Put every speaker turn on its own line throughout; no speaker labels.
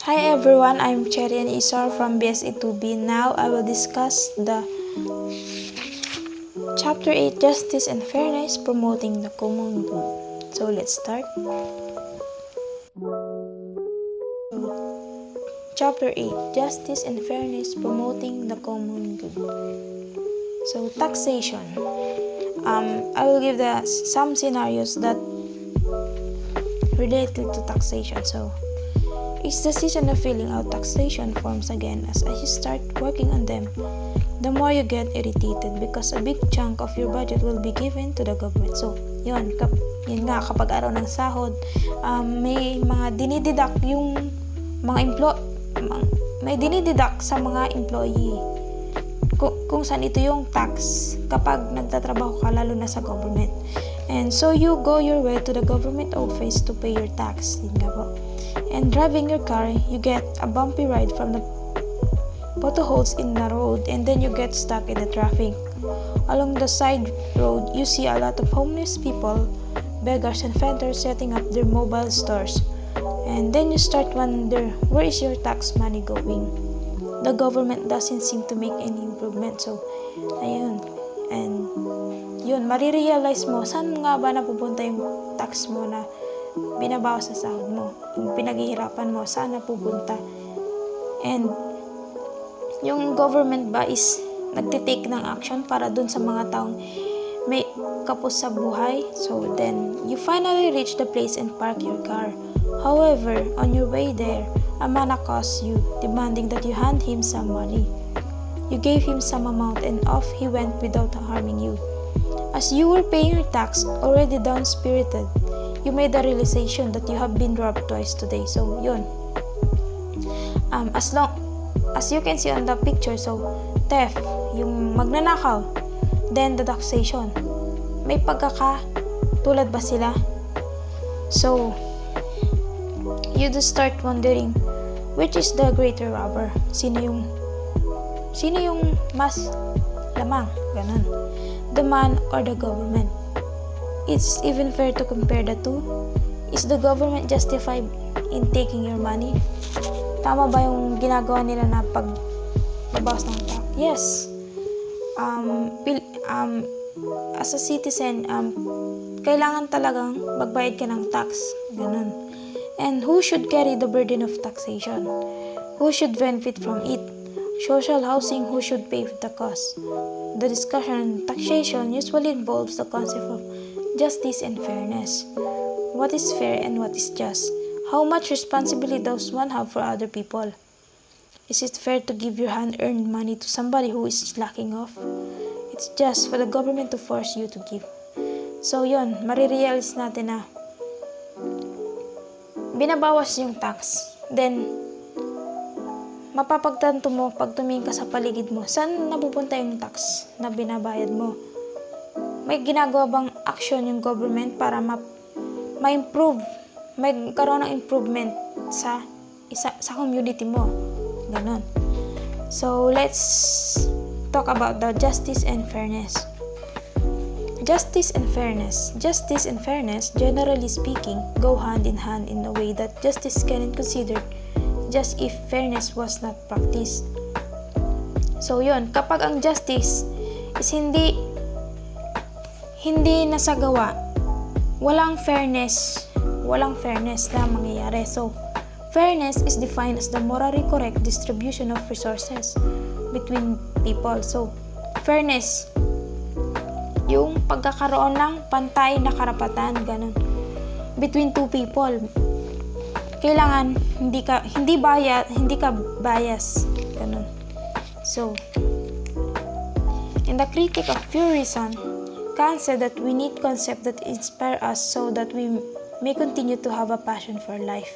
Hi everyone, I'm Cherry and Isar from BSE2B. Now I will discuss the Chapter 8 Justice and Fairness Promoting the Common Good. So let's start. Chapter 8 Justice and Fairness Promoting the Common Good. So taxation. I will give some scenarios that related to taxation. So it's the season of filling out taxation forms again. As you start working on them, the more you get irritated because a big chunk of your budget will be given to the government. So, yun nga, kapag araw ng sahod, may mga dinididak yung may dinididak sa mga employee. Kung saan ito yung tax kapag nagtatrabaho ka, lalo na sa government. And so you go your way to the government office to pay your tax. Yun nga po. And driving your car, you get a bumpy ride from the potholes in the road, and then you get stuck in the traffic. Along the side road, you see a lot of homeless people, beggars and vendors setting up their mobile stores. And then you start wonder, where is your tax money going? The government doesn't seem to make any improvement. So, ayun. And yun, marirealize mo, saan nga ba napupunta yung tax mo na binabawas sa sahod mo, yung pinaghihirapan mo, saan napupunta? And yung government ba is nagtitake ng action para dun sa mga taong may kapos sa buhay? So then you finally reach the place and park your car. However, on your way there, a man accosts you, demanding that you hand him some money. You gave him some amount and off he went without harming you. As you were paying your tax, already down-spirited, you made the realization that you have been robbed twice today. So, yun. As you can see on the picture, so, theft, yung magnanakaw, then the taxation. May pagkakatulad ba sila? So, you just start wondering, which is the greater robber? Sino yung mas lamang? Ganun. The man or the government? It's even fair to compare the two. Is the government justified in taking your money? Tama ba yung ginagawa nila na pagbabawas ng tax? Yes. As a citizen, kailangan talagang magbayad ka ng tax. Ganun. And who should carry the burden of taxation? Who should benefit from it? Social housing, who should pay for the cost? The discussion on taxation usually involves the concept of justice and fairness. What is fair and what is just? How much responsibility does one have for other people? Is it fair to give your hard-earned money to somebody who is slacking off? It's just for the government to force you to give. So yun, marirealize natin na binabawas yung tax. Then, mapapagtanto mo pag tumingin ka sa paligid mo, saan napupunta yung tax na binabayad mo? May ginagawa bang action yung government para ma-improve, may karoon ng improvement sa community mo? Ganon. So, let's talk about the justice and fairness. Justice and fairness. Justice and fairness, generally speaking, go hand in hand in a way that justice cannot considered just if fairness was not practiced. So, yun. Kapag ang justice is hindi nasagawa, walang fairness na mangyayari. So, fairness is defined as the morally correct distribution of resources between people. So, fairness, yung pagkakaroon ng pantay na karapatan, ganun, between two people. Kailangan hindi ka bias, ganun. So, in the critic of pure reason, Kant said that we need concepts that inspire us so that we may continue to have a passion for life.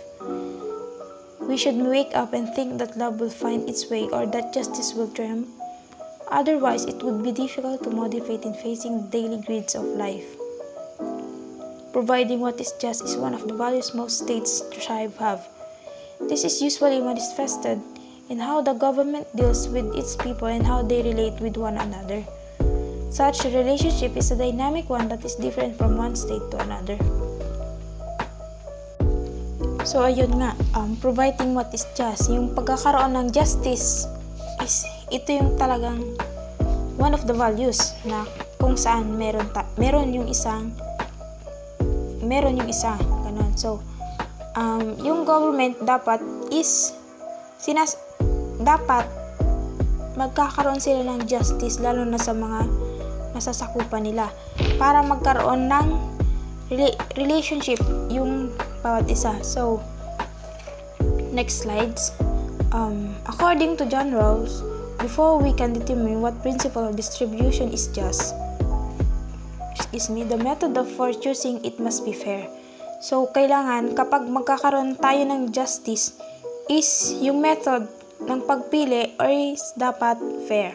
We should wake up and think that love will find its way or that justice will triumph. Otherwise, it would be difficult to motivate in facing the daily grids of life. Providing what is just is one of the values most states strive have. This is usually manifested in how the government deals with its people and how they relate with one another. Such a relationship is a dynamic one that is different from one state to another. So, ayun nga, providing what is just. Yung pagkakaroon ng justice is, ito yung talagang one of the values na kung saan meron yung isa, ganun. So, yung government dapat dapat magkakaroon sila ng justice, lalo na sa mga nasasakupan nila, para magkaroon ng relationship yung bawat isa. So, next slides. According to John Rawls, before we can determine what principle of distribution is just, the method for choosing it must be fair. So, kailangan kapag magkakaroon tayo ng justice, is yung method ng pagpili or is dapat fair.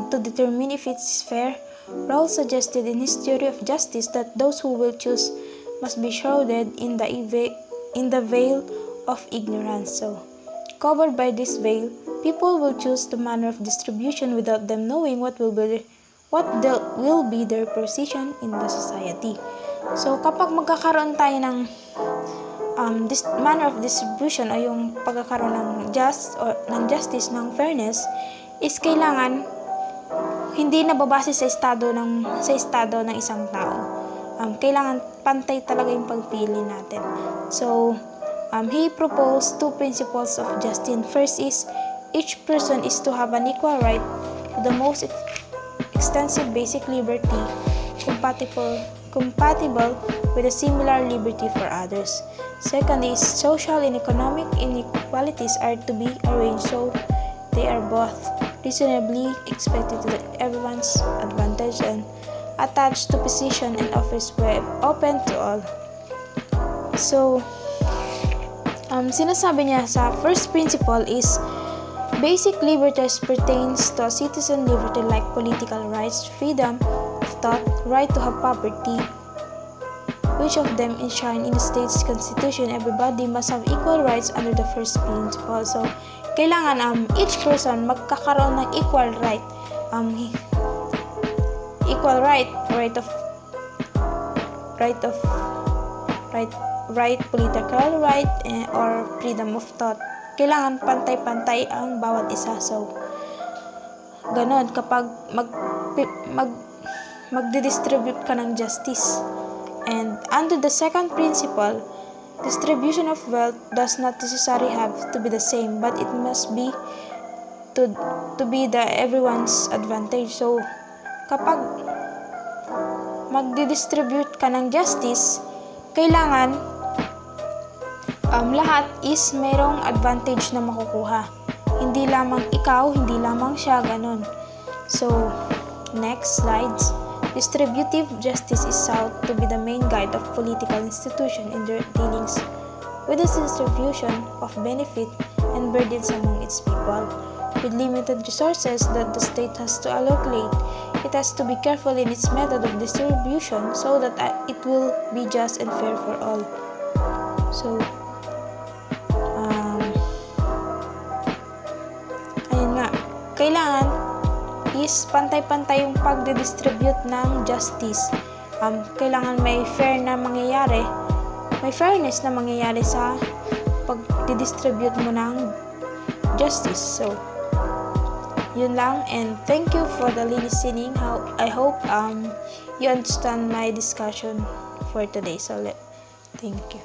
To determine if it's fair, Rawls suggested in his theory of justice that those who will choose must be shrouded in the veil of ignorance. So, covered by this veil, people will choose the manner of distribution without them knowing what will be their position in the society. So, kapag magkakaroon tayo ng this manner of distribution o yung pagkakaroon ng justice, ng fairness, is kailangan hindi nababase sa estado ng isang tao. Kailangan pantay talaga yung pagpili natin. So, he proposed two principles of justice. First is, each person is to have an equal right to the most extensive basic liberty compatible with a similar liberty for others. Second is, social and economic inequalities are to be arranged so they are both reasonably expected to everyone's advantage and attached to position and office were open to all. So, sinasabi niya sa first principle is, basic liberties pertains to a citizen liberty like political rights, freedom of thought, right to have property, which of them enshrined in the state's constitution. Everybody must have equal rights under the first principle. So, kailangan each person magkakaroon ng equal right. Political right, or freedom of thought. Kailangan pantay-pantay ang bawat isa. So, ganun, kapag magdidistribute ka ng justice. And under the second principle, distribution of wealth does not necessarily have to be the same, but it must be to be the everyone's advantage. So, kapag magdidistribute ka ng justice, kailangan lahat is mayroong advantage na makukuha. Hindi lamang ikaw, hindi lamang siya, ganun. So, next slides. Distributive justice is sought to be the main guide of political institutions in their dealings with the distribution of benefit and burdens among its people. With limited resources that the state has to allocate, it has to be careful in its method of distribution so that it will be just and fair for all. So, ayun nga, kailangan is pantay-pantay yung pagdidistribute ng justice. Kailangan may fairness na mangyayari sa pagdidistribute mo ng justice. So, yun lang, and thank you for the listening. I hope you understand my discussion for today. So, thank you.